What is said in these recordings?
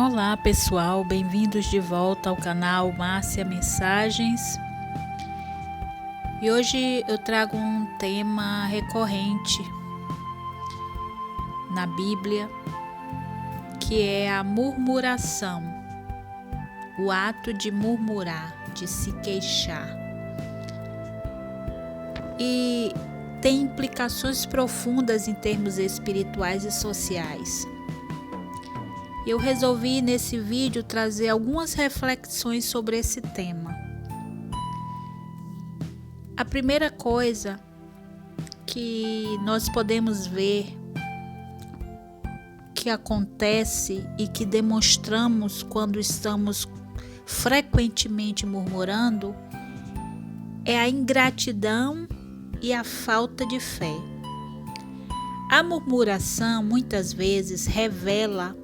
Olá pessoal, bem-vindos de volta ao canal Márcia Mensagens. E hoje eu trago um tema recorrente na Bíblia, que é a murmuração, o ato de murmurar, de se queixar. E tem implicações profundas em termos espirituais e sociais. Eu resolvi nesse vídeo trazer algumas reflexões sobre esse tema. A primeira coisa que nós podemos ver que acontece e que demonstramos quando estamos frequentemente murmurando é a ingratidão e a falta de fé. A murmuração muitas vezes revela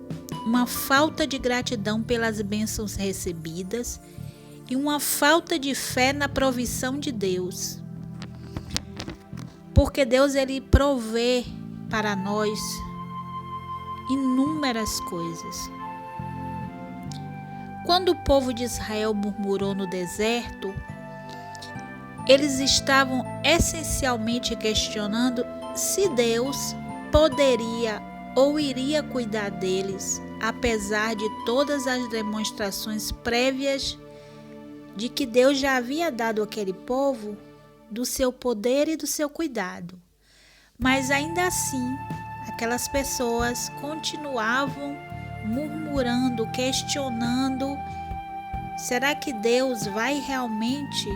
uma falta de gratidão pelas bênçãos recebidas e uma falta de fé na provisão de Deus. Porque Deus ele provê para nós inúmeras coisas. Quando o povo de Israel murmurou no deserto, eles estavam essencialmente questionando se Deus poderia ou iria cuidar deles, apesar de todas as demonstrações prévias de que Deus já havia dado àquele povo do seu poder e do seu cuidado. Mas ainda assim, aquelas pessoas continuavam murmurando, questionando: será que Deus vai realmente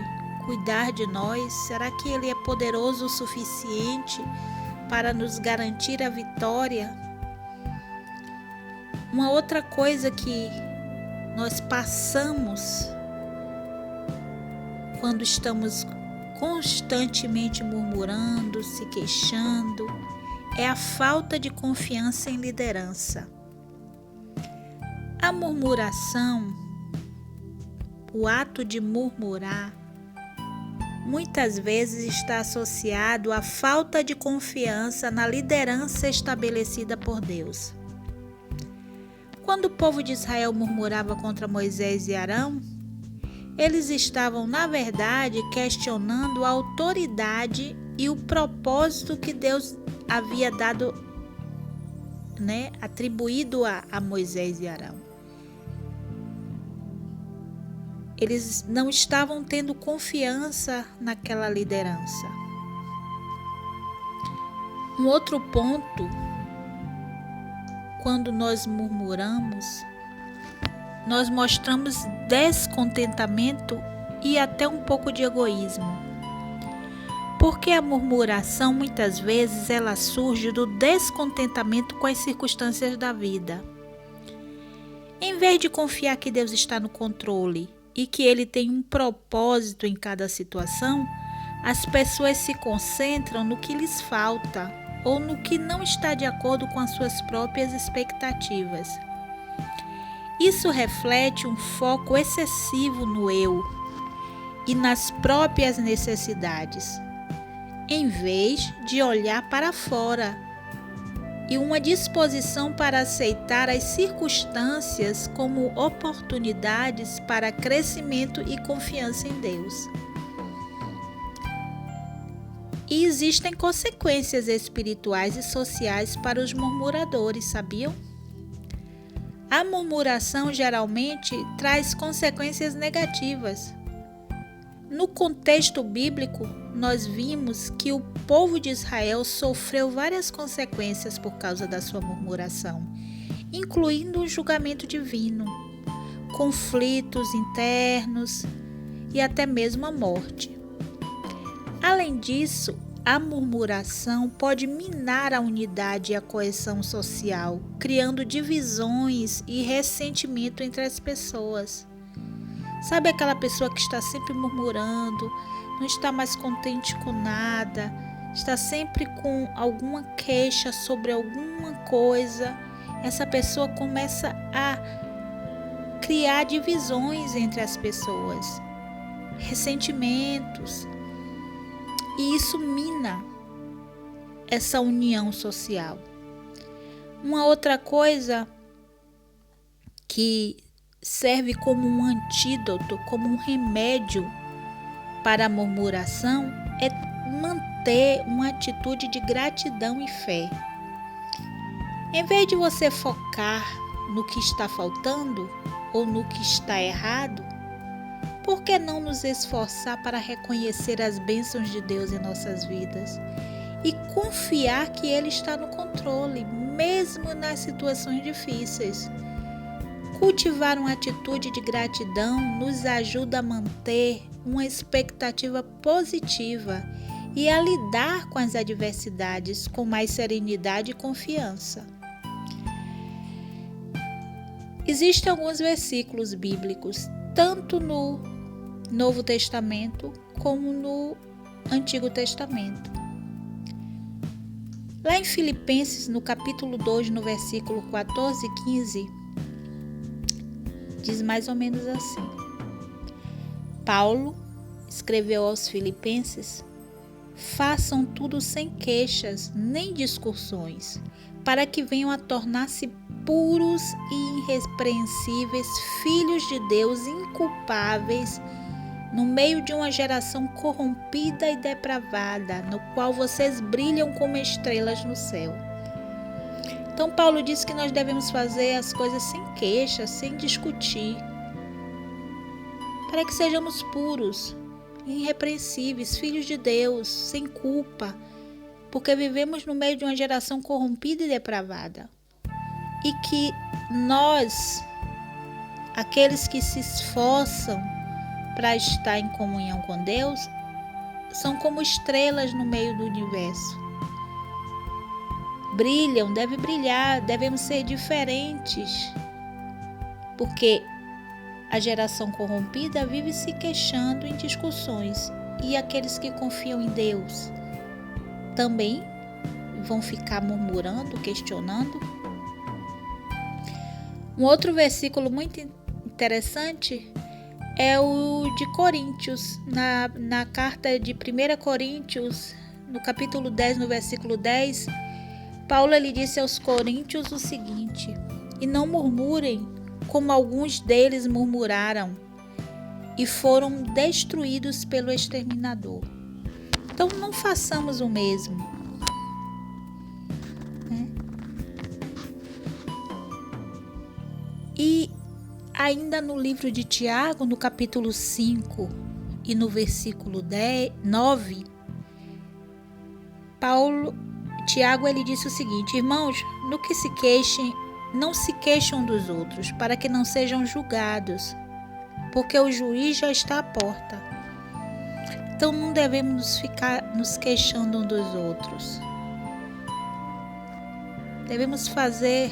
cuidar de nós? Será que Ele é poderoso o suficiente para nos garantir a vitória? Uma outra coisa que nós passamos quando estamos constantemente murmurando, se queixando, é a falta de confiança em liderança. A murmuração, o ato de murmurar, muitas vezes está associado à falta de confiança na liderança estabelecida por Deus. Quando o povo de Israel murmurava contra Moisés e Arão, eles estavam, na verdade, questionando a autoridade e o propósito que Deus havia dado, atribuído a Moisés e Arão. Eles não estavam tendo confiança naquela liderança. Um outro ponto, quando nós murmuramos, nós mostramos descontentamento e até um pouco de egoísmo. Porque a murmuração muitas vezes ela surge do descontentamento com as circunstâncias da vida. Em vez de confiar que Deus está no controle e que Ele tem um propósito em cada situação, as pessoas se concentram no que lhes falta ou no que não está de acordo com as suas próprias expectativas. Isso reflete um foco excessivo no eu e nas próprias necessidades, em vez de olhar para fora, e uma disposição para aceitar as circunstâncias como oportunidades para crescimento e confiança em Deus. E existem consequências espirituais e sociais para os murmuradores, sabiam? A murmuração geralmente traz consequências negativas. No contexto bíblico, nós vimos que o povo de Israel sofreu várias consequências por causa da sua murmuração, incluindo um julgamento divino, conflitos internos e até mesmo a morte. Além disso, a murmuração pode minar a unidade e a coesão social, criando divisões e ressentimento entre as pessoas. Sabe aquela pessoa que está sempre murmurando, não está mais contente com nada, está sempre com alguma queixa sobre alguma coisa? Essa pessoa começa a criar divisões entre as pessoas, ressentimentos. E isso mina essa união social. Uma outra coisa que serve como um antídoto, como um remédio para a murmuração, é manter uma atitude de gratidão e fé. Em vez de você focar no que está faltando ou no que está errado, por que não nos esforçar para reconhecer as bênçãos de Deus em nossas vidas e confiar que Ele está no controle, mesmo nas situações difíceis? Cultivar uma atitude de gratidão nos ajuda a manter uma expectativa positiva e a lidar com as adversidades com mais serenidade e confiança. Existem alguns versículos bíblicos, tanto no Novo Testamento como no Antigo Testamento. Lá em Filipenses, no capítulo 2, no versículo 14 e 15, diz mais ou menos assim: Paulo escreveu aos Filipenses: façam tudo sem queixas nem discussões, para que venham a tornar-se puros e irrepreensíveis, filhos de Deus inculpáveis, no meio de uma geração corrompida e depravada, no qual vocês brilham como estrelas no céu. Então Paulo diz que nós devemos fazer as coisas sem queixa, sem discutir, para que sejamos puros, irrepreensíveis, filhos de Deus, sem culpa, porque vivemos no meio de uma geração corrompida e depravada. E que nós, aqueles que se esforçam para estar em comunhão com Deus, são como estrelas no meio do universo. Brilham, devem brilhar, devemos ser diferentes, porque a geração corrompida vive se queixando em discussões, e aqueles que confiam em Deus também vão ficar murmurando, questionando. Um outro versículo muito interessante é o de Coríntios, na carta de 1 Coríntios, no capítulo 10, no versículo 10, Paulo lhe disse aos coríntios o seguinte: e não murmurem, como alguns deles murmuraram, e foram destruídos pelo exterminador. Então não façamos o mesmo. E ainda no livro de Tiago, no capítulo 5 e no versículo 9, Tiago ele disse o seguinte: irmãos, no que se queixem, não se queixam dos outros, para que não sejam julgados, porque o juiz já está à porta. Então não devemos ficar nos queixando uns dos outros. Devemos fazer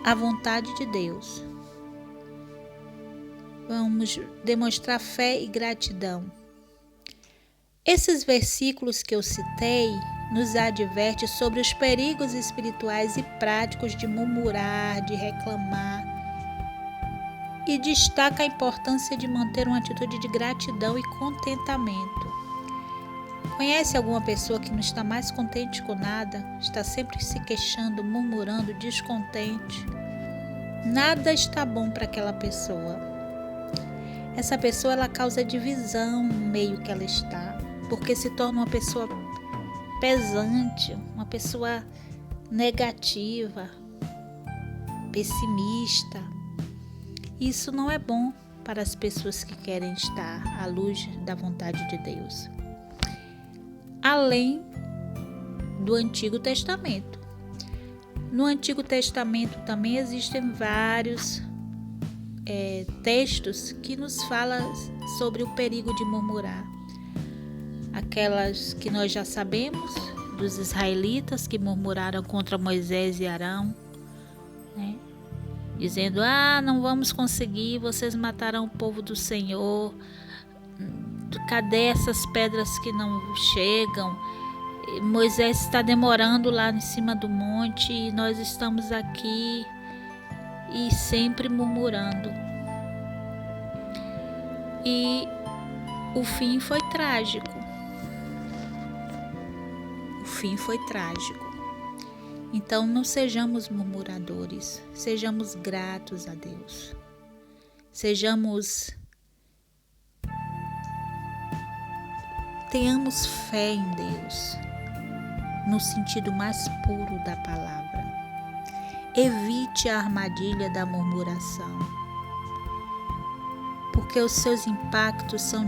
a vontade de Deus. Vamos demonstrar fé e gratidão. Esses versículos que eu citei nos advertem sobre os perigos espirituais e práticos de murmurar, de reclamar, e destaca a importância de manter uma atitude de gratidão e contentamento. Conhece alguma pessoa que não está mais contente com nada, está sempre se queixando, murmurando, descontente? Nada está bom para aquela pessoa. Essa pessoa ela causa divisão no meio que ela está, porque se torna uma pessoa pesante, uma pessoa negativa, pessimista. Isso não é bom para as pessoas que querem estar à luz da vontade de Deus. Além do Antigo Testamento. No Antigo Testamento também existem vários textos que nos falam sobre o perigo de murmurar. Aquelas que nós já sabemos, dos israelitas que murmuraram contra Moisés e Arão, né? Dizendo: não vamos conseguir, vocês matarão o povo do Senhor, cadê essas pedras que não chegam? Moisés está demorando lá em cima do monte e nós estamos aqui, e sempre murmurando. E o fim foi trágico. Então não sejamos murmuradores, sejamos gratos a Deus. Tenhamos fé em Deus, no sentido mais puro da palavra. Evite a armadilha da murmuração, porque os seus impactos são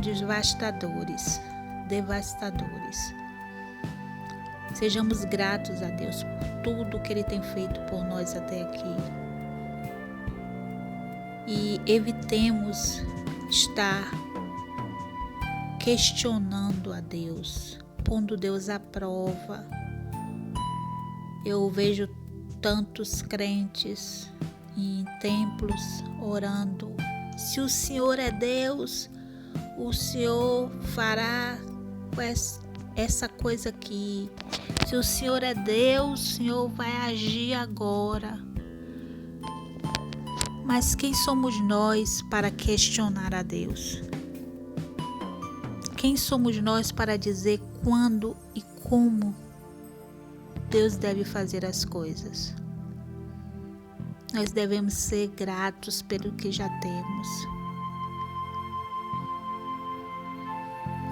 devastadores. Sejamos gratos a Deus por tudo que Ele tem feito por nós até aqui. E evitemos estar questionando a Deus, pondo Deus à prova. Eu vejo tantos crentes em templos orando: se o Senhor é Deus, o Senhor fará essa coisa aqui. Se o Senhor é Deus, o Senhor vai agir agora. Mas quem somos nós para questionar a Deus? Quem somos nós para dizer quando e como Deus deve fazer as coisas? Nós devemos ser gratos pelo que já temos.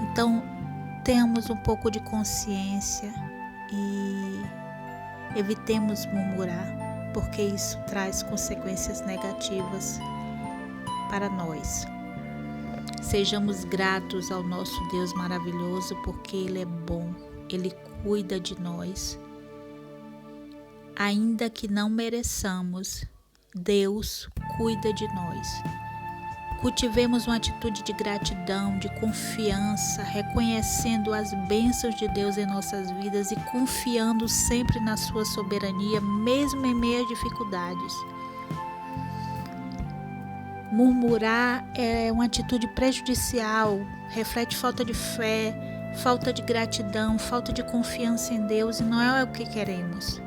Então, tenhamos um pouco de consciência e evitemos murmurar, porque isso traz consequências negativas para nós. Sejamos gratos ao nosso Deus maravilhoso, porque Ele é bom, Ele cuida de nós. Ainda que não mereçamos, Deus cuida de nós. Cultivemos uma atitude de gratidão, de confiança, reconhecendo as bênçãos de Deus em nossas vidas e confiando sempre na sua soberania, mesmo em meio a dificuldades. Murmurar é uma atitude prejudicial, reflete falta de fé, falta de gratidão, falta de confiança em Deus, e não é o que queremos.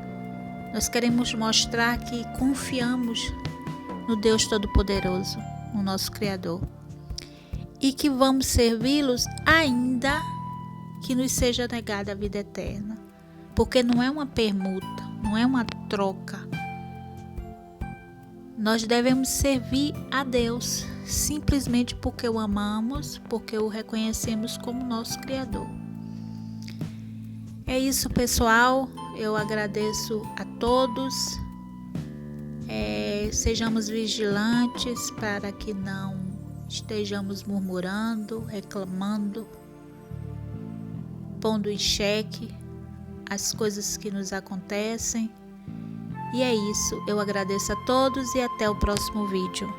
Nós queremos mostrar que confiamos no Deus Todo-Poderoso, no nosso Criador, e que vamos servi-los ainda que nos seja negada a vida eterna, porque não é uma permuta, não é uma troca. Nós devemos servir a Deus simplesmente porque o amamos, porque o reconhecemos como nosso Criador. É isso, pessoal. Eu agradeço a todos. Sejamos vigilantes para que não estejamos murmurando, reclamando, pondo em xeque as coisas que nos acontecem. E é isso, eu agradeço a todos e até o próximo vídeo.